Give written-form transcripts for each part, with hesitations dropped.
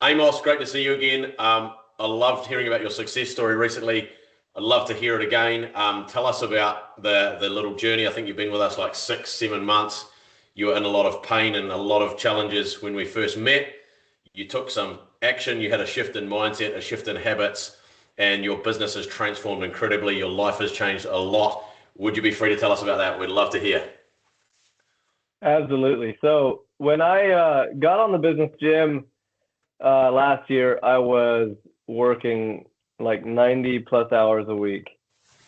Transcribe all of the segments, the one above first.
Amos, great to see you again. I loved hearing about your success story recently. I'd love to hear it again. Tell us about the little journey. I think you've been with us like 6, 7 months. You were in a lot of pain and a lot of challenges when we first met. You took some action. You had a shift in mindset, a shift in habits, and your business has transformed incredibly. Your life has changed a lot. Would you be free to tell us about that? We'd love to hear. Absolutely. So when I got on the business gym last year, I was working like 90 plus hours a week.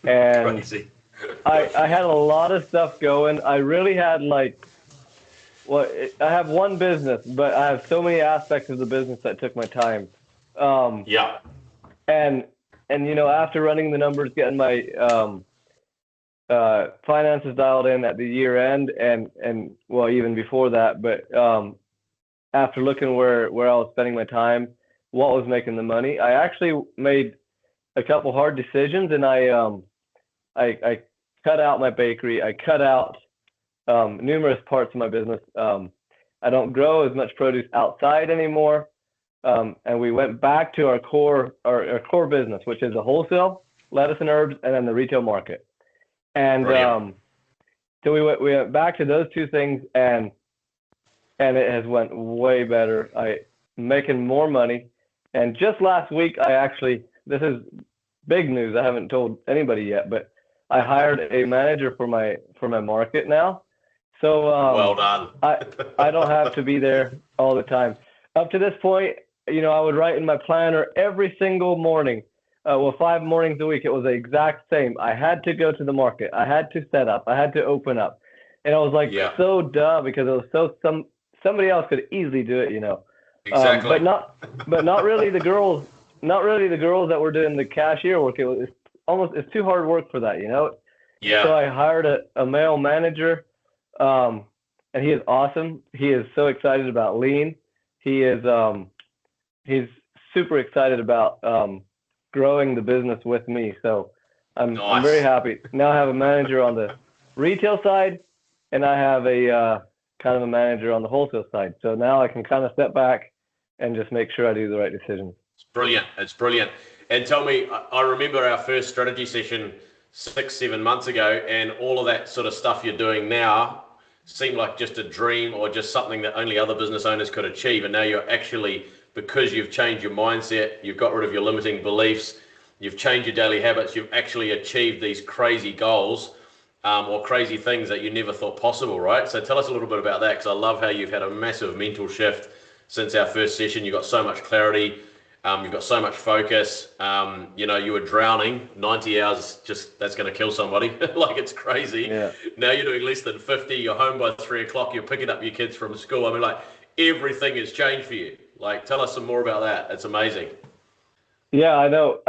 And Crazy. I had a lot of stuff going. I really had I have one business, but I have so many aspects of the business that took my time. Um, Yeah. and, after running the numbers, getting my finances dialed in at the year end and well, even before that, but after looking where I was spending my time, what was making the money, I actually made a couple hard decisions, and I cut out my bakery. I cut out numerous parts of my business. I don't grow as much produce outside anymore, and we went back to our core business, which is the wholesale lettuce and herbs, and then the retail market. And so we went back to those two things, and it has went way better. I making more money, and just last week this is big news. I haven't told anybody yet, but I hired a manager for my market now. So Well done. I don't have to be there all the time. Up to this point, I would write in my planner every single morning. 5 mornings a week, it was the exact same. I had to go to the market. I had to set up. I had to open up. And I was like, Yeah. so dumb, because it was somebody else could easily do it, Exactly. But not really the girls, that were doing the cashier work. It's too hard work for that, Yeah. So I hired a male manager, and he is awesome. He is so excited about lean. He's super excited about growing the business with me. So I'm very Nice. happy. Now I have a manager on the retail side, and I have a kind of a manager on the wholesale side. So now I can kind of step back and just make sure I do the right decisions. It's brilliant. It's brilliant. And tell me, I remember our first strategy session 6, 7 months ago, and all of that sort of stuff you're doing now seemed like just a dream or just something that only other business owners could achieve. And now you're actually, because you've changed your mindset, you've got rid of your limiting beliefs, you've changed your daily habits, you've actually achieved these crazy goals, or crazy things that you never thought possible, right? So tell us a little bit about that, because I love how you've had a massive mental shift since our first session. You've got so much clarity. You've got so much focus. You were drowning 90 hours, just that's going to kill somebody. Like, it's crazy. Yeah. Now you're doing less than 50. You're home by 3 o'clock. You're picking up your kids from school. I mean, like, everything has changed for you. Like, tell us some more about that. It's amazing. Yeah, I know.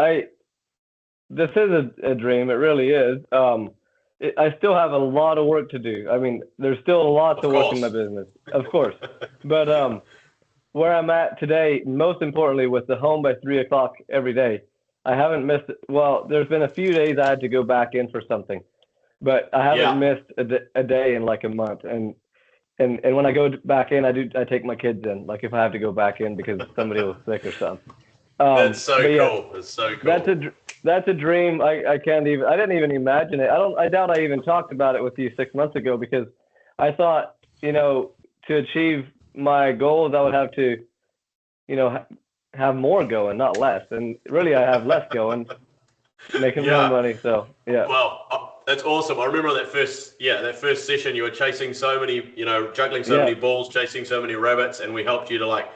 This is a dream. It really is. I still have a lot of work to do. I mean, there's still a lot to work in my business, of course. But where I'm at today, most importantly, with the home by 3 o'clock every day, I haven't missed it. Well, there's been a few days I had to go back in for something, but I haven't missed a day in like a month. And when I go back in, I take my kids in, like if I have to go back in because somebody was sick or something. That's so but yeah, cool. That's so cool. that's a dream. I didn't even imagine it. I doubt I even talked about it with you 6 months ago, because I thought, to achieve my goals, I would have to, have more going, not less. And really, I have less going, making more money. So yeah. Well, that's awesome. I remember that first session. You were chasing so many, juggling so many balls, chasing so many rabbits, and we helped you to like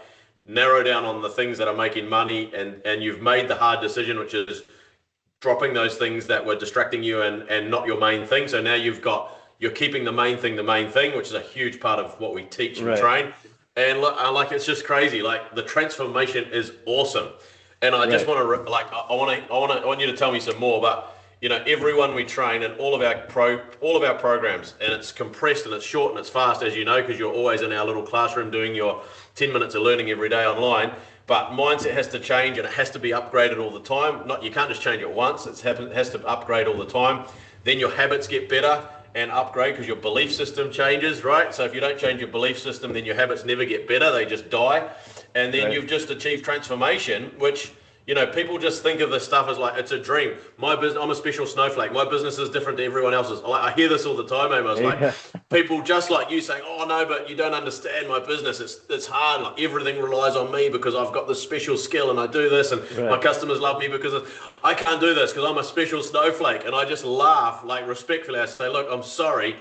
narrow down on the things that are making money, and you've made the hard decision, which is dropping those things that were distracting you and not your main thing. So now you're keeping the main thing, which is a huge part of what we teach and train. And look, it's just crazy. Like, the transformation is awesome. And I just want to, I want you to tell me some more. But everyone we train, and all of our programs, and it's compressed and it's short and it's fast, as you know, because you're always in our little classroom doing your 10 minutes of learning every day online. But mindset has to change, and it has to be upgraded all the time. You can't just change it once. It has to upgrade all the time. Then your habits get better and upgrade, because your belief system changes, right? So if you don't change your belief system, then your habits never get better. They just die. and then Right. you've just achieved transformation, which, people just think of this stuff as like, it's a dream. My business, I'm a special snowflake. My business is different to everyone else's. I hear this all the time, Amos. Like, Yeah. people just like you saying, oh no, but you don't understand my business. It's hard. Like, everything relies on me because I've got this special skill and I do this, and my Right. customers love me because I can't do this because I'm a special snowflake. And I just laugh, like, respectfully. I say, look, I'm sorry.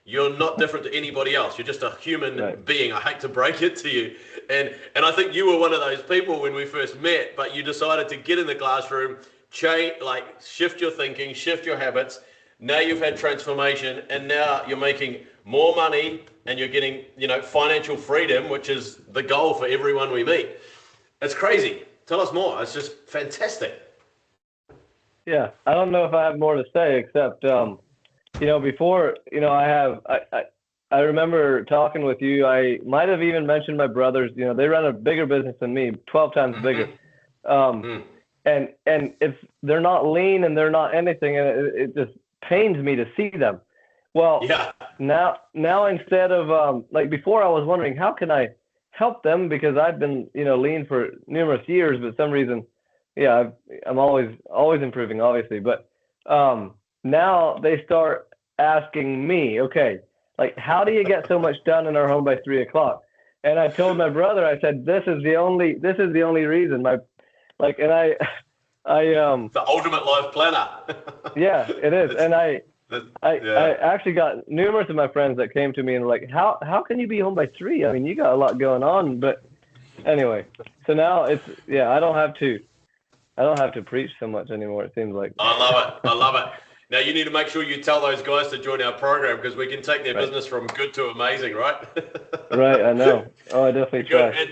You're not different to anybody else. You're just a human Right. being. I hate to break it to you. And I think you were one of those people when we first met, but you decided to get in the classroom, shift your thinking, shift your habits. Now you've had transformation, and now you're making more money, and you're getting, financial freedom, which is the goal for everyone we meet. It's crazy. Tell us more. It's just fantastic. Yeah. I don't know if I have more to say except, before, I remember talking with you. I might have even mentioned my brothers. They run a bigger business than me, 12 times bigger. Mm. And if they're not lean and they're not anything, and it just pains me to see them. Well, Yeah. now instead of like before, I was wondering how can I help them because I've been lean for numerous years, but some reason, yeah, I'm always improving, obviously. But now they start asking me, okay, like how do you get so much done in our home by 3 o'clock? And I told my brother, I said, this is the only reason. The ultimate life planner. Yeah, it is. And I Yeah. actually got numerous of my friends that came to me and like, how can you be home by 3? I mean, you got a lot going on. But anyway, so now I don't have to preach so much anymore. It seems like. I love it. I love it. Now you need to make sure you tell those guys to join our program because we can take their Right. business from good to amazing, right? Right, I know. Oh, I definitely try.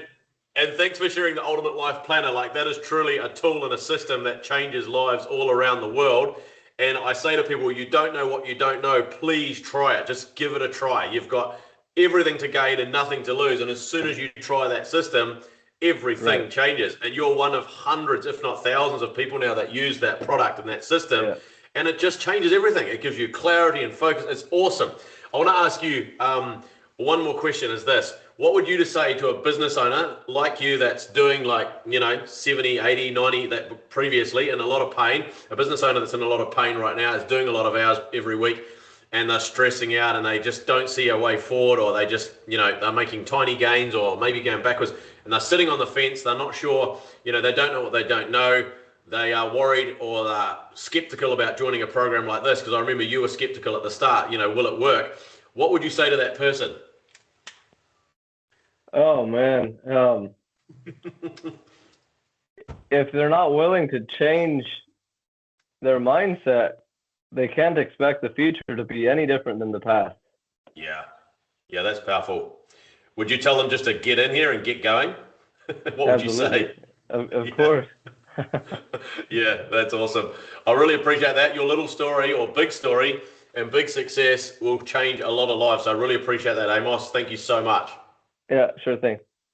And thanks for sharing the Ultimate Life Planner. Like, that is truly a tool and a system that changes lives all around the world. And I say to people, you don't know what you don't know, please try it. Just give it a try. You've got everything to gain and nothing to lose. And as soon as you try that system, everything Right. changes. And you're one of hundreds, if not thousands of people now that use that product and that system. Yeah. And it just changes everything. It gives you clarity and focus. It's awesome. I want to ask you one more question is this. What would you say to a business owner like you that's doing 70, 80, 90 that previously in a lot of pain, a business owner that's in a lot of pain right now is doing a lot of hours every week and they're stressing out and they just don't see a way forward, or they just, they're making tiny gains or maybe going backwards and they're sitting on the fence. They're not sure, they don't know what they don't know. They are worried or they're skeptical about joining a program like this, because I remember you were skeptical at the start, will it work? What would you say to that person? Oh man. If they're not willing to change their mindset, they can't expect the future to be any different than the past. Yeah, that's powerful. Would you tell them just to get in here and get going? What would you say? Of course. Yeah, that's awesome. I really appreciate that. Your little story or big story and big success will change a lot of lives. So I really appreciate that, Amos. Thank you so much. Yeah, sure thing.